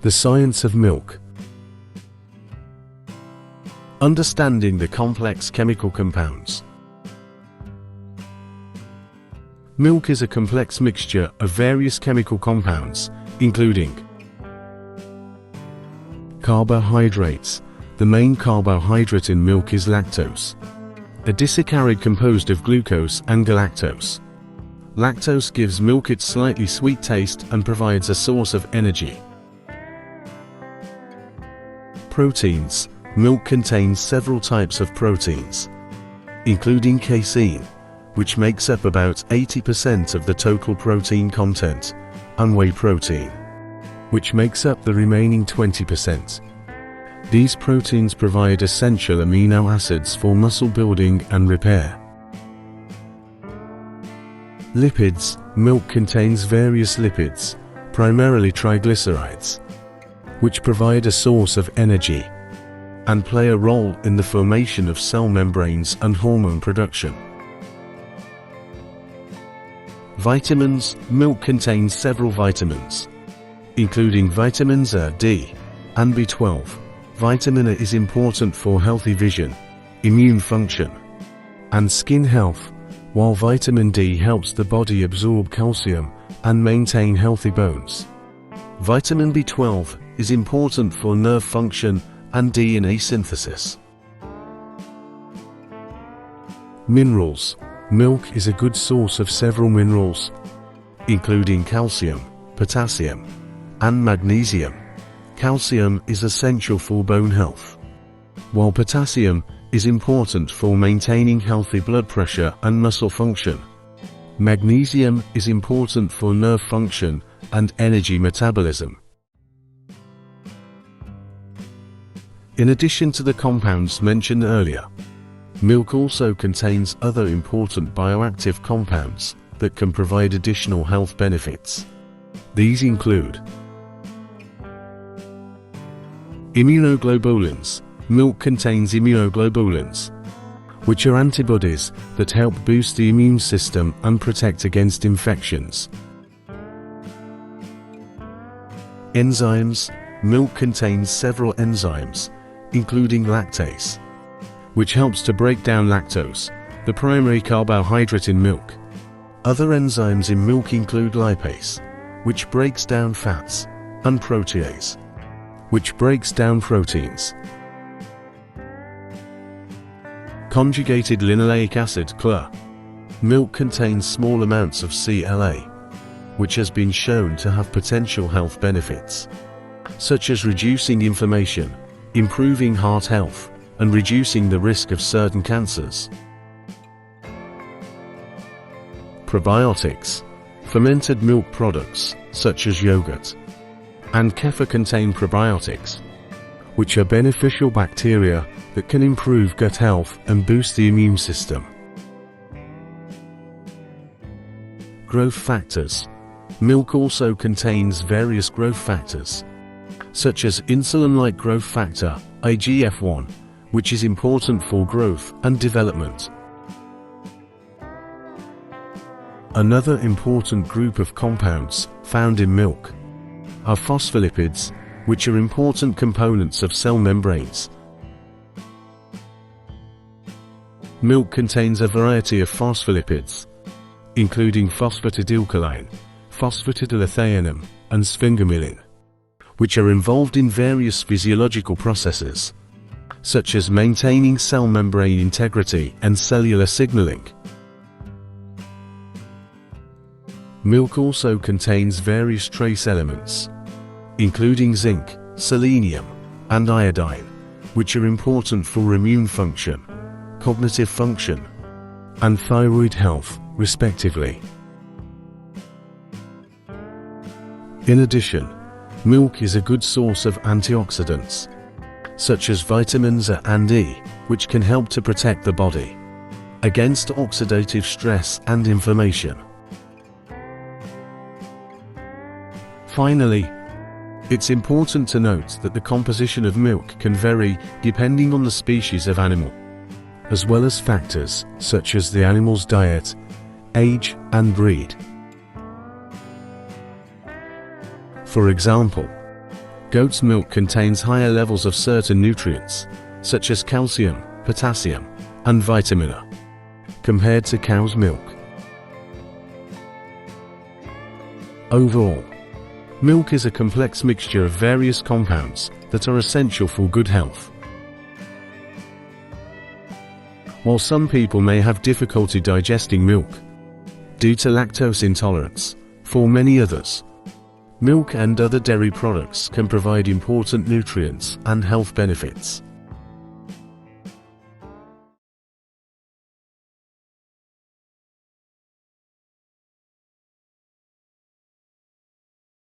The science of milk. Understanding the complex chemical compounds. Milk is a complex mixture of various chemical compounds, including carbohydrates. The main carbohydrate in milk is lactose, a disaccharide composed of glucose and galactose. Lactose gives milk its slightly sweet taste and provides a source of energy. Proteins. Milk contains several types of proteins, including casein, which makes up about 80% of the total protein content, and whey protein, which makes up the remaining 20%. These proteins provide essential amino acids for muscle building and repair. Lipids. Milk contains various lipids, primarily triglycerides, which provide a source of energy and play a role in the formation of cell membranes and hormone production. Vitamins. Milk contains several vitamins, including vitamins A, D, and B12. Vitamin A is important for healthy vision, immune function, and skin health, while vitamin D helps the body absorb calcium and maintain healthy bones. Vitamin B12 is important for nerve function and DNA synthesis. Minerals. Milk is a good source of several minerals, including calcium, potassium, and magnesium. Calcium is essential for bone health, while potassium is important for maintaining healthy blood pressure and muscle function. Magnesium is important for nerve function and energy metabolism. In addition to the compounds mentioned earlier, milk also contains other important bioactive compounds that can provide additional health benefits. These include immunoglobulins. Milk contains immunoglobulins, which are antibodies that help boost the immune system and protect against infections. Enzymes. Milk contains several enzymes, including lactase, which helps to break down lactose, the primary carbohydrate in milk. Other enzymes in milk include lipase, which breaks down fats, and protease, which breaks down proteins. Conjugated linoleic acid (CLA). Milk contains small amounts of CLA, which has been shown to have potential health benefits, such as reducing inflammation, improving heart health, and reducing the risk of certain cancers. Probiotics. Fermented milk products, such as yogurt and kefir, contain probiotics, which are beneficial bacteria that can improve gut health and boost the immune system. Growth factors. Milk also contains various growth factors, such as insulin-like growth factor, IGF-1, which is important for growth and development. Another important group of compounds found in milk are phospholipids, which are important components of cell membranes. Milk contains a variety of phospholipids, including phosphatidylcholine, phosphatidylethionine, and sphingomyelin, which are involved in various physiological processes, such as maintaining cell membrane integrity and cellular signaling. Milk also contains various trace elements, including zinc, selenium, and iodine, which are important for immune function, cognitive function, and thyroid health, respectively. In addition, milk is a good source of antioxidants, such as vitamins A and E, which can help to protect the body against oxidative stress and inflammation. Finally, it's important to note that the composition of milk can vary depending on the species of animal, as well as factors such as the animal's diet, age, and breed. For example, Goat's milk contains higher levels of certain nutrients, such as calcium, potassium, and vitamin A, compared to cow's milk. Overall, milk is a complex mixture of various compounds that are essential for good health. While some people may have difficulty digesting milk due to lactose intolerance, for many others, milk and other dairy products can provide important nutrients and health benefits.